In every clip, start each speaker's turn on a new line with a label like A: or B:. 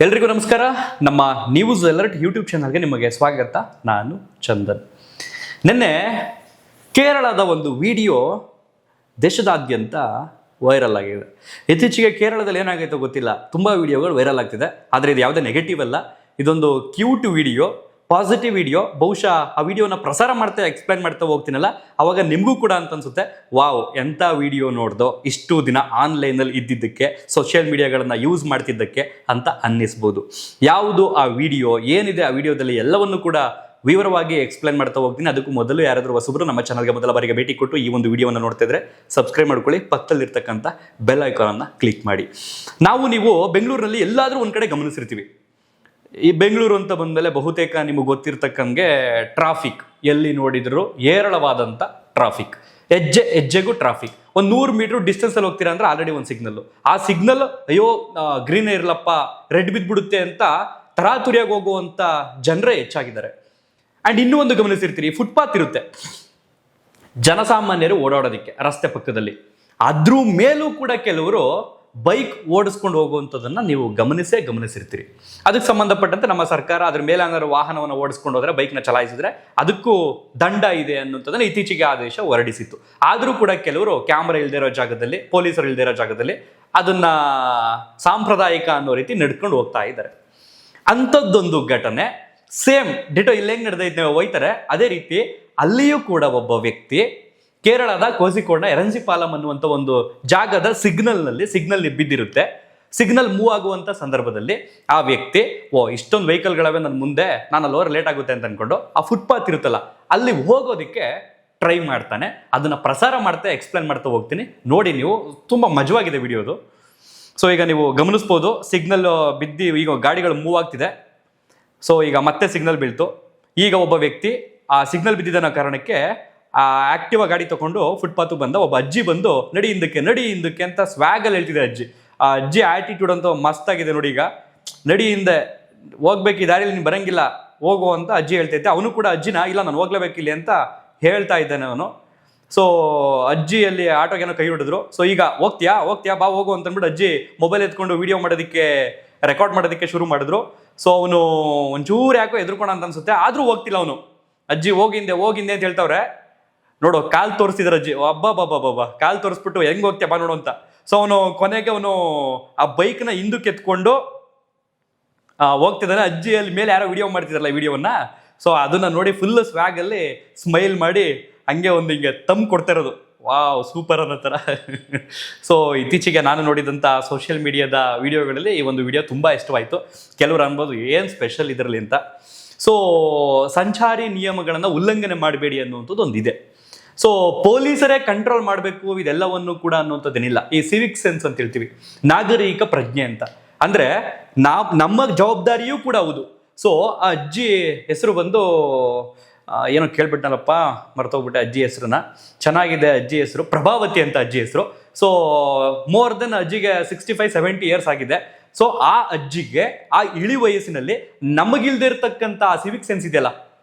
A: ಎಲ್ರಿಗೂ ನಮಸ್ಕಾರ. ನಮ್ಮ ನ್ಯೂಸ್ ಅಲರ್ಟ್ ಯೂಟ್ಯೂಬ್ ಚಾನಲ್ಗೆ ನಿಮಗೆ ಸ್ವಾಗತ. ನಾನು ಚಂದನ್. ನಿನ್ನೆ ಕೇರಳದ ಒಂದು ವಿಡಿಯೋ ದೇಶದಾದ್ಯಂತ ವೈರಲ್ ಆಗಿದೆ. ಇತ್ತೀಚೆಗೆ ಕೇರಳದಲ್ಲಿ ಏನಾಗೈತೋ ಗೊತ್ತಿಲ್ಲ, ತುಂಬ ವಿಡಿಯೋಗಳು ವೈರಲ್ ಆಗ್ತಿದೆ. ಆದರೆ ಇದು ಯಾವುದೇ ನೆಗೆಟಿವ್ ಅಲ್ಲ, ಇದೊಂದು ಕ್ಯೂಟ್ ವಿಡಿಯೋ, ಪಾಸಿಟಿವ್ ವಿಡಿಯೋ. ಬಹುಶಃ ಆ ವಿಡಿಯೋನ ಪ್ರಸಾರ ಮಾಡ್ತಾ ಎಕ್ಸ್ಪ್ಲೈನ್ ಮಾಡ್ತಾ ಹೋಗ್ತೀನಲ್ಲ, ಅವಾಗ ನಿಮಗೂ ಕೂಡ ಅಂತ ಅನ್ಸುತ್ತೆ, ವಾವ್ ಎಂಥ ವಿಡಿಯೋ ನೋಡ್ದೋ, ಇಷ್ಟು ದಿನ ಆನ್ಲೈನಲ್ಲಿ ಇದ್ದಿದ್ದಕ್ಕೆ, ಸೋಷಿಯಲ್ ಮೀಡಿಯಾಗಳನ್ನು ಯೂಸ್ ಮಾಡ್ತಿದ್ದಕ್ಕೆ ಅಂತ ಅನ್ನಿಸ್ಬೋದು. ಯಾವುದು ಆ ವಿಡಿಯೋ, ಏನಿದೆ ಆ ವಿಡಿಯೋದಲ್ಲಿ, ಎಲ್ಲವನ್ನು ಕೂಡ ವಿವರವಾಗಿ ಎಕ್ಸ್ಪ್ಲೈನ್ ಮಾಡ್ತಾ ಹೋಗ್ತೀನಿ. ಅದಕ್ಕೂ ಮೊದಲು ಯಾರಾದರೂ ಹೊಸಬರು ನಮ್ಮ ಚಾನಲ್ಗೆ ಮೊದಲ ಬಾರಿಗೆ ಭೇಟಿ ಕೊಟ್ಟು ಈ ಒಂದು ವಿಡಿಯೋವನ್ನು ನೋಡ್ತಾ ಇದ್ರೆ ಸಬ್ಸ್ಕ್ರೈಬ್ ಮಾಡ್ಕೊಳ್ಳಿ, ಪಕ್ಕದಲ್ಲಿರ್ತಕ್ಕಂಥ ಬೆಲ್ ಐಕಾನನ್ನು ಕ್ಲಿಕ್ ಮಾಡಿ. ನೀವು ಬೆಂಗಳೂರಿನಲ್ಲಿ ಎಲ್ಲಾದರೂ ಒಂದು ಕಡೆ ಗಮನಿಸಿರ್ತೀವಿ. ಈ ಬೆಂಗಳೂರು ಅಂತ ಬಂದಮೇಲೆ ಬಹುತೇಕ ನಿಮಗೆ ಗೊತ್ತಿರ್ತಕ್ಕಂಗೆ ಟ್ರಾಫಿಕ್ ಎಲ್ಲಿ ನೋಡಿದ್ರು ಏರಳವಾದಂಥ ಟ್ರಾಫಿಕ್, ಹೆಜ್ಜೆಗೂ ಟ್ರಾಫಿಕ್. ಒಂದು 100 ಮೀಟರ್ ಡಿಸ್ಟೆನ್ಸಲ್ಲಿ ಹೋಗ್ತೀರಾ ಅಂದ್ರೆ ಆಲ್ರೆಡಿ ಒಂದು ಸಿಗ್ನಲ್ಲು. ಆ ಸಿಗ್ನಲ್ ಅಯ್ಯೋ ಗ್ರೀನ್ ಇರಲಪ್ಪ, ರೆಡ್ ಬಿದ್ದುಬಿಡುತ್ತೆ ಅಂತ ತರಾತುರಿಯಾಗಿ ಹೋಗುವಂಥ ಜನರೇ ಹೆಚ್ಚಾಗಿದ್ದಾರೆ. ಆ್ಯಂಡ್ ಇನ್ನೂ ಒಂದು ಗಮನಿಸಿರ್ತೀರಿ, ಫುಟ್ಪಾತ್ ಇರುತ್ತೆ ಜನಸಾಮಾನ್ಯರು ಓಡಾಡೋದಕ್ಕೆ ರಸ್ತೆ ಪಕ್ಕದಲ್ಲಿ. ಅದ್ರ ಮೇಲೂ ಕೂಡ ಕೆಲವರು ಬೈಕ್ ಓಡಿಸ್ಕೊಂಡು ಹೋಗುವಂಥದ್ದನ್ನು ನೀವು ಗಮನಿಸಿರ್ತೀರಿ. ಅದಕ್ಕೆ ಸಂಬಂಧಪಟ್ಟಂತೆ ನಮ್ಮ ಸರ್ಕಾರ ಅದ್ರ ಮೇಲೆ ಏನಾದ್ರು ವಾಹನವನ್ನು ಓಡಿಸ್ಕೊಂಡು ಹೋದರೆ, ಬೈಕ್ನ ಚಲಾಯಿಸಿದ್ರೆ ಅದಕ್ಕೂ ದಂಡ ಇದೆ ಅನ್ನುವಂಥದ್ದನ್ನು ಇತ್ತೀಚೆಗೆ ಆದೇಶ ಹೊರಡಿಸಿತ್ತು. ಆದರೂ ಕೂಡ ಕೆಲವರು ಕ್ಯಾಮ್ರಾ ಇಲ್ಲದೆ ಇರೋ ಜಾಗದಲ್ಲಿ, ಪೊಲೀಸರು ಇಲ್ಲದೆ ಇರೋ ಜಾಗದಲ್ಲಿ ಅದನ್ನ ಸಾಂಪ್ರದಾಯಿಕ ಅನ್ನೋ ರೀತಿ ನಡ್ಕೊಂಡು ಹೋಗ್ತಾ ಇದ್ದಾರೆ. ಅಂಥದ್ದೊಂದು ಘಟನೆ ಸೇಮ್ ಡಿಟೋ ಇಲ್ಲಿ ಹೆಂಗೆ ನಡೆದೈತೆ ಹೋಯ್ತಾರೆ, ಅದೇ ರೀತಿ ಅಲ್ಲಿಯೂ ಕೂಡ ಒಬ್ಬ ವ್ಯಕ್ತಿ ಕೇರಳದ ಕೋಸಿಕೋಡ್ನ ಎರಂಜಿಪಾಲಂ ಅನ್ನುವಂಥ ಒಂದು ಜಾಗದ ಸಿಗ್ನಲ್ ಬಿದ್ದಿರುತ್ತೆ. ಸಿಗ್ನಲ್ ಮೂವ್ ಆಗುವಂಥ ಸಂದರ್ಭದಲ್ಲಿ ಆ ವ್ಯಕ್ತಿ ಇಷ್ಟೊಂದು ವೆಹಿಕಲ್ಗಳವೆ ನನ್ನ ಮುಂದೆ, ನಾನು ಅಲ್ಲಿ ಹೋದ್ರೆ ಲೇಟ್ ಆಗುತ್ತೆ ಅಂತ ಅನ್ಕೊಂಡು ಆ ಫುಟ್ಪಾತ್ ಇರುತ್ತಲ್ಲ ಅಲ್ಲಿ ಹೋಗೋದಕ್ಕೆ ಟ್ರೈ ಮಾಡ್ತಾನೆ. ಅದನ್ನು ಪ್ರಸಾರ ಮಾಡ್ತಾ ಎಕ್ಸ್ಪ್ಲೇನ್ ಮಾಡ್ತಾ ಹೋಗ್ತೀನಿ, ನೋಡಿ ನೀವು. ತುಂಬ ಮಜವಾಗಿದೆ ವಿಡಿಯೋದು. ಸೊ ಈಗ ನೀವು ಗಮನಿಸ್ಬೋದು, ಸಿಗ್ನಲ್ ಬಿದ್ದು ಈಗ ಗಾಡಿಗಳು ಮೂವ್ ಆಗ್ತಿದೆ. ಸೊ ಈಗ ಮತ್ತೆ ಸಿಗ್ನಲ್ ಬೀಳ್ತು. ಈಗ ಒಬ್ಬ ವ್ಯಕ್ತಿ ಆ ಸಿಗ್ನಲ್ ಬಿದ್ದಿದ್ದ ಕಾರಣಕ್ಕೆ ಆ ಆಕ್ಟಿವಾ ಗಾಡಿ ತಗೊಂಡು ಫುಟ್ಪಾತ್ ಬಂದ. ಒಬ್ಬ ಅಜ್ಜಿ ಬಂದು ನಡಿ ಹಿಂದಕ್ಕೆ ಅಂತ ಸ್ವ್ಯಾಗಲ್ಲಿ ಹೇಳ್ತಿದೆ ಅಜ್ಜಿ. ಆ ಅಜ್ಜಿ ಆಟಿಟ್ಯೂಡ್ ಅಂತ ಮಸ್ತ್ ಆಗಿದೆ ನೋಡಿ. ಈಗ ನಡಿ ಹಿಂದೆ ಹೋಗ್ಬೇಕು, ಈ ದಾರಿಯಲ್ಲಿ ನೀನು ಬರಂಗಿಲ್ಲ ಹೋಗು ಅಂತ ಅಜ್ಜಿ ಹೇಳ್ತೈತೆ. ಅವನು ಕೂಡ ಅಜ್ಜಿನ ಇಲ್ಲ ನಾನು ಹೋಗ್ಲೇಬೇಕಿಲ್ಲಿ ಅಂತ ಹೇಳ್ತಾ ಇದ್ದಾನೆ ಅವನು. ಸೊ ಅಜ್ಜಿಯಲ್ಲಿ ಆಟೋಗೇನೋ ಕೈ ಹೊಡೆದ್ರು. ಸೊ ಈಗ ಹೋಗ್ತೀಯಾ ಬಾ ಹೋಗು ಅಂತ ಅಂದ್ಬಿಟ್ಟು ಅಜ್ಜಿ ಮೊಬೈಲ್ ಎತ್ಕೊಂಡು ವಿಡಿಯೋ ಮಾಡೋದಕ್ಕೆ, ರೆಕಾರ್ಡ್ ಮಾಡೋದಕ್ಕೆ ಶುರು ಮಾಡಿದ್ರು. ಸೊ ಅವನು ಒಂಚೂರು ಯಾಕೋ ಎದುರ್ಕೋಣ ಅಂತ ಅನ್ಸುತ್ತೆ, ಆದ್ರೂ ಹೋಗ್ತಿಲ್ಲ ಅವನು. ಅಜ್ಜಿ ಹೋಗಿಂದೆ ಅಂತ ಹೇಳ್ತಾವ್ರೆ. ನೋಡು ಕಾಲ್ ತೋರಿಸ್ತಿದಾರೆ ಅಜ್ಜಿ, ಅಬ್ಬಾ ಕಾಲ್ ತೋರಿಸ್ಬಿಟ್ಟು ಹೆಂಗ್ ಹೋಗ್ತೀಯ ಬಾ ನೋಡು ಅಂತ. ಸೊ ಕೊನೆಗೆ ಅವನು ಆ ಬೈಕ್ನ ಹಿಂದಕ್ಕೆ ಎತ್ಕೊಂಡು ಹೋಗ್ತಿದ್ದಾನೆ. ಅಜ್ಜಿಯಲ್ಲಿ ಮೇಲೆ ಯಾರೋ ವಿಡಿಯೋ ಮಾಡ್ತಿದಾರಲ್ಲ ವಿಡಿಯೋವನ್ನ, ಸೊ ಅದನ್ನ ನೋಡಿ ಫುಲ್ ಸ್ವ್ಯಾಗ್ ಅಲ್ಲಿ ಸ್ಮೈಲ್ ಮಾಡಿ ಹಂಗೆ ಹಿಂಗೆ ತಮ್ ಕೊಡ್ತಾ ಇರೋದು. ವಾವ್ ಸೂಪರ್ ಅನ್ನೋ ಥರ. ಸೊ ಇತ್ತೀಚೆಗೆ ನಾನು ನೋಡಿದಂಥ ಸೋಷಿಯಲ್ ಮೀಡಿಯಾದ ವಿಡಿಯೋಗಳಲ್ಲಿ ಈ ಒಂದು ವಿಡಿಯೋ ತುಂಬ ಇಷ್ಟವಾಯಿತು. ಕೆಲವರು ಅನ್ಬೋದು ಏನು ಸ್ಪೆಷಲ್ ಇದರಲ್ಲಿ ಅಂತ. ಸೊ ಸಂಚಾರಿ ನಿಯಮಗಳನ್ನು ಉಲ್ಲಂಘನೆ ಮಾಡಬೇಡಿ ಅನ್ನುವಂಥದ್ದು ಒಂದಿದೆ. ಸೊ ಪೊಲೀಸರೇ ಕಂಟ್ರೋಲ್ ಮಾಡಬೇಕು ಇದೆಲ್ಲವನ್ನು ಕೂಡ ಅನ್ನುವಂಥದ್ದೇನಿಲ್ಲ. ಈ ಸಿವಿಕ್ ಸೆನ್ಸ್ ಅಂತ ಹೇಳ್ತೀವಿ, ನಾಗರಿಕ ಪ್ರಜ್ಞೆ ಅಂತ. ಅಂದರೆ ನಮ್ಮ ಜವಾಬ್ದಾರಿಯೂ ಕೂಡ ಹೌದು. ಸೊ ಆ ಅಜ್ಜಿ ಹೆಸರು ಬಂದು ಏನೋ ಕೇಳ್ಬಿಟ್ಟನಪ್ಪ, ಮರ್ತೋಗ್ಬಿಟ್ಟೆ ಅಜ್ಜಿ ಹೆಸರನ್ನ. ಚೆನ್ನಾಗಿದೆ ಅಜ್ಜಿ ಹೆಸರು, ಪ್ರಭಾವತಿ ಅಂತ ಅಜ್ಜಿ ಹೆಸರು. ಸೊ ಮೋರ್ ದೆನ್ ಅಜ್ಜಿಗೆ 65-70 ಇಯರ್ಸ್ ಆಗಿದೆ. ಸೊ ಆ ಅಜ್ಜಿಗೆ ಆ ಇಳಿ ವಯಸ್ಸಿನಲ್ಲಿ ನಮಗಿಲ್ದೇ ಇರತಕ್ಕಂಥ ಸಿವಿಕ್ ಸೆನ್ಸ್ ಇದೆಯಲ್ಲ,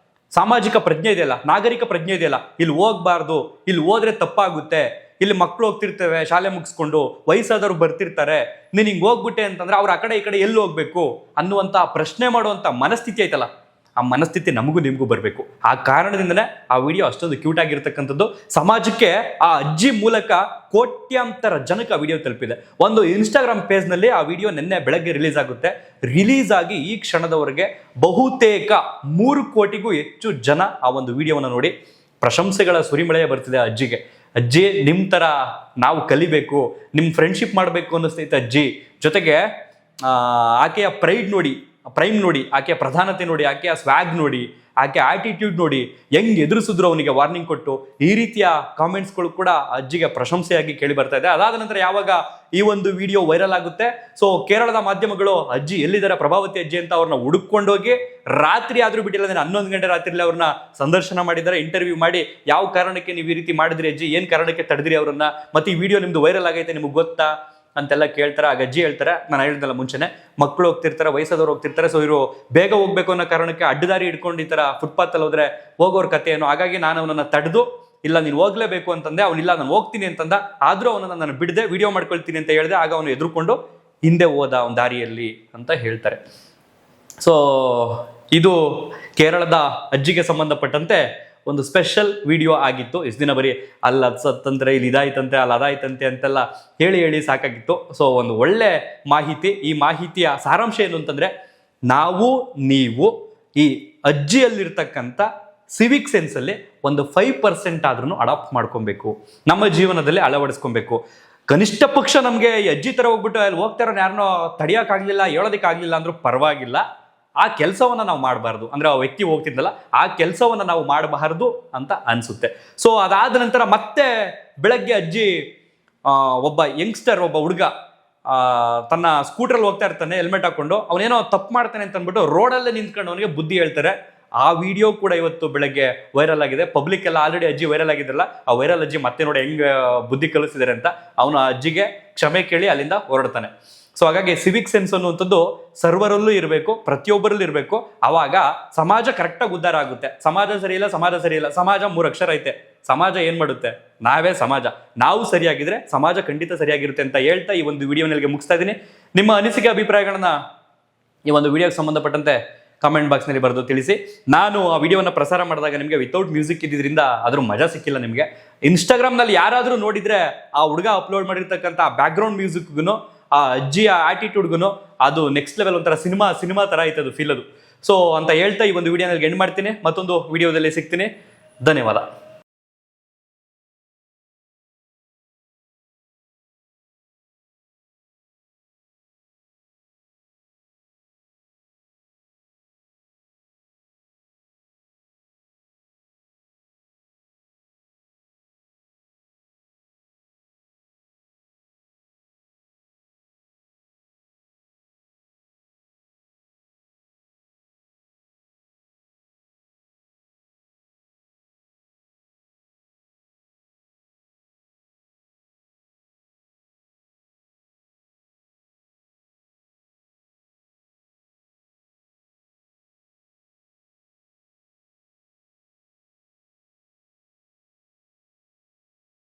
A: ಸಾಮಾಜಿಕ ಪ್ರಜ್ಞೆ ಇದೆಯಲ್ಲ, ನಾಗರಿಕ ಪ್ರಜ್ಞೆ ಇದೆಯಲ್ಲ, ಇಲ್ಲಿ ಹೋಗ್ಬಾರ್ದು, ಇಲ್ಲಿ ಹೋದ್ರೆ ತಪ್ಪಾಗುತ್ತೆ, ಇಲ್ಲಿ ಮಕ್ಕಳು ಹೋಗ್ತಿರ್ತೇವೆ ಶಾಲೆ ಮುಗಿಸ್ಕೊಂಡು, ವಯಸ್ಸಾದವ್ರು ಬರ್ತಿರ್ತಾರೆ, ನೀನು ಹಿಂಗೆ ಹೋಗ್ಬಿಟ್ಟೆ ಅಂತಂದ್ರೆ ಅವ್ರು ಆ ಕಡೆ ಈ ಕಡೆ ಎಲ್ಲಿ ಹೋಗ್ಬೇಕು ಅನ್ನುವಂಥ ಪ್ರಶ್ನೆ ಮಾಡುವಂಥ ಮನಸ್ಥಿತಿ ಐತಲ್ಲ, ಆ ಮನಸ್ಥಿತಿ ನಮಗೂ ನಿಮಗೂ ಬರಬೇಕು. ಆ ಕಾರಣದಿಂದನೇ ಆ ವಿಡಿಯೋ ಅಷ್ಟೊಂದು ಕ್ಯೂಟ್ ಆಗಿರ್ತಕ್ಕಂಥದ್ದು. ಸಮಾಜಕ್ಕೆ ಆ ಅಜ್ಜಿ ಮೂಲಕ ಕೋಟ್ಯಾಂತರ ಜನಕ್ಕೆ ಆ ವಿಡಿಯೋ ತಲುಪಿದೆ. ಒಂದು ಇನ್ಸ್ಟಾಗ್ರಾಮ್ ಪೇಜ್ನಲ್ಲಿ ಆ ವಿಡಿಯೋ ನಿನ್ನೆ ಬೆಳಗ್ಗೆ ರಿಲೀಸ್ ಆಗುತ್ತೆ. ರಿಲೀಸ್ ಆಗಿ ಈ ಕ್ಷಣದವರೆಗೆ ಬಹುತೇಕ 3 ಕೋಟಿಗೂ ಹೆಚ್ಚು ಜನ ಆ ಒಂದು ವಿಡಿಯೋವನ್ನು ನೋಡಿ ಪ್ರಶಂಸೆಗಳ ಸುರಿಮಳೆಯೇ ಬರ್ತಿದೆ ಅಜ್ಜಿಗೆ. ಅಜ್ಜಿ ನಿಮ್ಮ ಥರ ನಾವು ಕಲಿಬೇಕು, ನಿಮ್ಮ ಫ್ರೆಂಡ್ಶಿಪ್ ಮಾಡಬೇಕು ಅನ್ನಿಸ್ತೈತೆ ಅಜ್ಜಿ. ಜೊತೆಗೆ ಆಕೆಯ ಪ್ರೈಮ್ ನೋಡಿ, ಆಕೆಯ ಪ್ರಧಾನತೆ ನೋಡಿ, ಆಕೆಯ ಸ್ವ್ಯಾಗ್ ನೋಡಿ, ಆಕೆ ಆಟಿಟ್ಯೂಡ್ ನೋಡಿ, ಹೆಂಗ್ ಎದುರಿಸಿದ್ರು ಅವನಿಗೆ ವಾರ್ನಿಂಗ್ ಕೊಟ್ಟು, ಈ ರೀತಿಯ ಕಾಮೆಂಟ್ಸ್ಗಳು ಕೂಡ ಅಜ್ಜಿಗೆ ಪ್ರಶಂಸೆಯಾಗಿ ಕೇಳಿ ಬರ್ತಾ ಇದೆ. ಅದಾದ ನಂತರ ಯಾವಾಗ ಈ ಒಂದು ವಿಡಿಯೋ ವೈರಲ್ ಆಗುತ್ತೆ, ಸೊ ಕೇರಳದ ಮಾಧ್ಯಮಗಳು ಅಜ್ಜಿ ಎಲ್ಲಿದ್ದಾರೆ ಪ್ರಭಾವತಿ ಅಜ್ಜಿ ಅಂತ ಅವ್ರನ್ನ ಹುಡುಕೊಂಡೋಗಿ ರಾತ್ರಿ ಆದ್ರೂ ಬಿಟ್ಟಿಲ್ಲ, 11 ಗಂಟೆ ರಾತ್ರಿಯಲ್ಲಿ ಅವ್ರನ್ನ ಸಂದರ್ಶನ ಮಾಡಿದ್ದಾರೆ, ಇಂಟರ್ವ್ಯೂ ಮಾಡಿ ಯಾವ ಕಾರಣಕ್ಕೆ ನೀವು ಈ ರೀತಿ ಮಾಡಿದ್ರಿ ಅಜ್ಜಿ, ಏನ್ ಕಾರಣಕ್ಕೆ ತಡೆದ್ರಿ ಅವ್ರನ್ನ, ಮತ್ತೆ ಈ ವಿಡಿಯೋ ನಿಮ್ದು ವೈರಲ್ ಆಗೈತೆ ನಿಮ್ಗೆ ಗೊತ್ತಾ ಅಂತೆಲ್ಲ ಕೇಳ್ತಾರೆ. ಆಗ ಅಜ್ಜಿ ಹೇಳ್ತಾರೆ, ನಾನು ಹೇಳಿದ್ನಲ್ಲ ಮುಂಚೆನೆ, ಮಕ್ಕಳು ಹೋಗ್ತಿರ್ತಾರೆ, ವಯಸ್ಸಾದವ್ರು ಹೋಗ್ತಿರ್ತಾರೆ, ಸೊ ಇವರು ಬೇಗ ಹೋಗ್ಬೇಕು ಅನ್ನೋ ಕಾರಣಕ್ಕೆ ಅಡ್ಡದಾರಿ ಹಿಡ್ಕೊಂಡು ಈ ಥರ ಫುಟ್ಪಾತಲ್ಲಿ ಹೋದ್ರೆ ಹೋಗೋರ್ ಕತೆ ಏನು, ಹಾಗಾಗಿ ನಾನು ಅವನನ್ನು ತಡೆದು ಇಲ್ಲ ನೀನು ಹೋಗ್ಲೇಬೇಕು ಅಂತಂದೆ. ಅವನಿಲ್ಲ ನಾನು ಹೋಗ್ತೀನಿ ಅಂತಂದ, ಆದರೂ ಅವನನ್ನು ನಾನು ಬಿಡದೆ ವಿಡಿಯೋ ಮಾಡ್ಕೊಳ್ತೀನಿ ಅಂತ ಹೇಳಿದೆ. ಆಗ ಅವನು ಎದುರುಕೊಂಡು ಹಿಂದೆ ಹೋದ ಒಂದು ದಾರಿಯಲ್ಲಿ ಅಂತ ಹೇಳ್ತಾರೆ. ಸೊ ಇದು ಕೇರಳದ ಅಜ್ಜಿಗೆ ಸಂಬಂಧಪಟ್ಟಂತೆ ಒಂದು ಸ್ಪೆಷಲ್ ವಿಡಿಯೋ ಆಗಿತ್ತು. ಇಷ್ಟು ದಿನ ಬರೀ ಅಲ್ಲಿ ಅದು ಸತ್ತಂದ್ರೆ ಇಲ್ಲಿ ಇದಾಯ್ತಂತೆ ಅಲ್ಲಿ ಅದಾಯ್ತಂತೆ ಅಂತೆಲ್ಲ ಹೇಳಿ ಹೇಳಿ ಸಾಕಾಗಿತ್ತು. ಸೊ ಒಂದು ಒಳ್ಳೆ ಮಾಹಿತಿ. ಈ ಮಾಹಿತಿಯ ಸಾರಾಂಶ ಏನು ಅಂತಂದ್ರೆ, ನೀವು ಈ ಅಜ್ಜಿಯಲ್ಲಿರ್ತಕ್ಕಂಥ ಸಿವಿಕ್ ಸೆನ್ಸಲ್ಲಿ ಒಂದು 5% ಆದ್ರೂ ಅಡಾಪ್ಟ್ ಮಾಡ್ಕೊಬೇಕು, ನಮ್ಮ ಜೀವನದಲ್ಲಿ ಅಳವಡಿಸ್ಕೊಬೇಕು. ಕನಿಷ್ಠ ಪಕ್ಷ ನಮಗೆ ಈ ಅಜ್ಜಿ ಥರ ಹೋಗ್ಬಿಟ್ಟು ಅಲ್ಲಿ ಹೋಗ್ತಾರೋ ಯಾರನ್ನೋ ತಡಿಯೋಕ್ಕಾಗಲಿಲ್ಲ, ಹೇಳೋದಕ್ಕಾಗಲಿಲ್ಲ ಅಂದ್ರೂ ಪರವಾಗಿಲ್ಲ, ಆ ಕೆಲಸವನ್ನು ನಾವು ಮಾಡಬಾರ್ದು. ಅಂದರೆ ಆ ವ್ಯಕ್ತಿ ಹೋಗ್ತಿದ್ದಲ್ಲ ಆ ಕೆಲಸವನ್ನು ನಾವು ಮಾಡಬಾರ್ದು ಅಂತ ಅನಿಸುತ್ತೆ. ಸೊ ಅದಾದ ನಂತರ ಮತ್ತೆ ಬೆಳಗ್ಗೆ ಅಜ್ಜಿ ಒಬ್ಬ ಯಂಗ್ಸ್ಟರ್, ಒಬ್ಬ ಹುಡುಗ ತನ್ನ ಸ್ಕೂಟ್ರಲ್ಲಿ ಹೋಗ್ತಾ ಇರ್ತಾನೆ ಹೆಲ್ಮೆಟ್ ಹಾಕೊಂಡು, ಅವನೇನೋ ತಪ್ಪು ಮಾಡ್ತಾನೆ ಅಂತ ಅಂದ್ಬಿಟ್ಟು ರೋಡಲ್ಲೇ ನಿಂತ್ಕೊಂಡು ಅವನಿಗೆ ಬುದ್ಧಿ ಹೇಳ್ತಾರೆ. ಆ ವಿಡಿಯೋ ಕೂಡ ಇವತ್ತು ಬೆಳಗ್ಗೆ ವೈರಲ್ ಆಗಿದೆ. ಪಬ್ಲಿಕ್ ಎಲ್ಲ ಆಲ್ರೆಡಿ ಅಜ್ಜಿ ವೈರಲ್ ಆಗಿದ್ರಲ್ಲ, ಆ ವೈರಲ್ ಅಜ್ಜಿ ಮತ್ತೆ ನೋಡಿ ಹೆಂಗೆ ಬುದ್ಧಿ ಕಲಿಸಿದ್ದಾರೆ ಅಂತ ಅವನು ಆ ಅಜ್ಜಿಗೆ ಕ್ಷಮೆ ಕೇಳಿ ಅಲ್ಲಿಂದ ಹೊರಡ್ತಾನೆ. ಸೊ ಹಾಗಾಗಿ ಸಿವಿಕ್ ಸೆನ್ಸ್ ಅನ್ನುವಂಥದ್ದು ಸರ್ವರಲ್ಲೂ ಇರಬೇಕು, ಪ್ರತಿಯೊಬ್ಬರಲ್ಲೂ ಇರಬೇಕು. ಆವಾಗ ಸಮಾಜ ಕರೆಕ್ಟಾಗಿ ಉದ್ಧಾರ ಆಗುತ್ತೆ. ಸಮಾಜ ಸರಿ ಇಲ್ಲ, ಸಮಾಜ 3 ಅಕ್ಷರ ಐತೆ. ಸಮಾಜ ಏನ್ ಮಾಡುತ್ತೆ? ನಾವೇ ಸಮಾಜ. ನಾವು ಸರಿಯಾಗಿದ್ರೆ ಸಮಾಜ ಖಂಡಿತ ಸರಿಯಾಗಿರುತ್ತೆ ಅಂತ ಹೇಳ್ತಾ ಈ ಒಂದು ವಿಡಿಯೋನಿಗೆ ಮುಗಿಸ್ತಾ ಇದ್ದೀನಿ. ನಿಮ್ಮ ಅನಿಸಿಕೆ ಅಭಿಪ್ರಾಯಗಳನ್ನ ಈ ಒಂದು ವಿಡಿಯೋಗೆ ಸಂಬಂಧಪಟ್ಟಂತೆ ಕಮೆಂಟ್ ಬಾಕ್ಸ್ನಲ್ಲಿ ಬರೆದು ತಿಳಿಸಿ. ನಾನು ಆ ವಿಡಿಯೋನ ಪ್ರಸಾರ ಮಾಡಿದಾಗ ನಿಮಗೆ ವಿತೌಟ್ ಮ್ಯೂಸಿಕ್ ಇದ್ದಿದ್ರಿಂದ ಅದ್ರ ಮಜಾ ಸಿಕ್ಕಿಲ್ಲ ನಿಮಗೆ. ಇನ್ಸ್ಟಾಗ್ರಾಮ್ನಲ್ಲಿ ಯಾರಾದರೂ ನೋಡಿದ್ರೆ ಆ ಹುಡುಗ ಅಪ್ಲೋಡ್ ಮಾಡಿರ್ತಕ್ಕಂಥ ಬ್ಯಾಕ್ಗ್ರೌಂಡ್ ಮ್ಯೂಸಿಕ್ಗೂ ಆ ಅಜ್ಜಿಯ ಆಟಿಟ್ಯೂಡ್ಗೂ ಅದು ನೆಕ್ಸ್ಟ್ ಲೆವೆಲ್, ಒಂಥರ ಸಿನಿಮಾ ಥರ ಐತೆ ಅದು ಫೀಲ್ ಅದು. ಸೊ ಅಂತ ಹೇಳ್ತಾ ಈ ಒಂದು ವಿಡಿಯೋನಲ್ಲಿ ಎಂಡ್ ಮಾಡ್ತೀನಿ. ಮತ್ತೊಂದು ವಿಡಿಯೋದಲ್ಲಿ ಸಿಗ್ತೀನಿ. ಧನ್ಯವಾದ.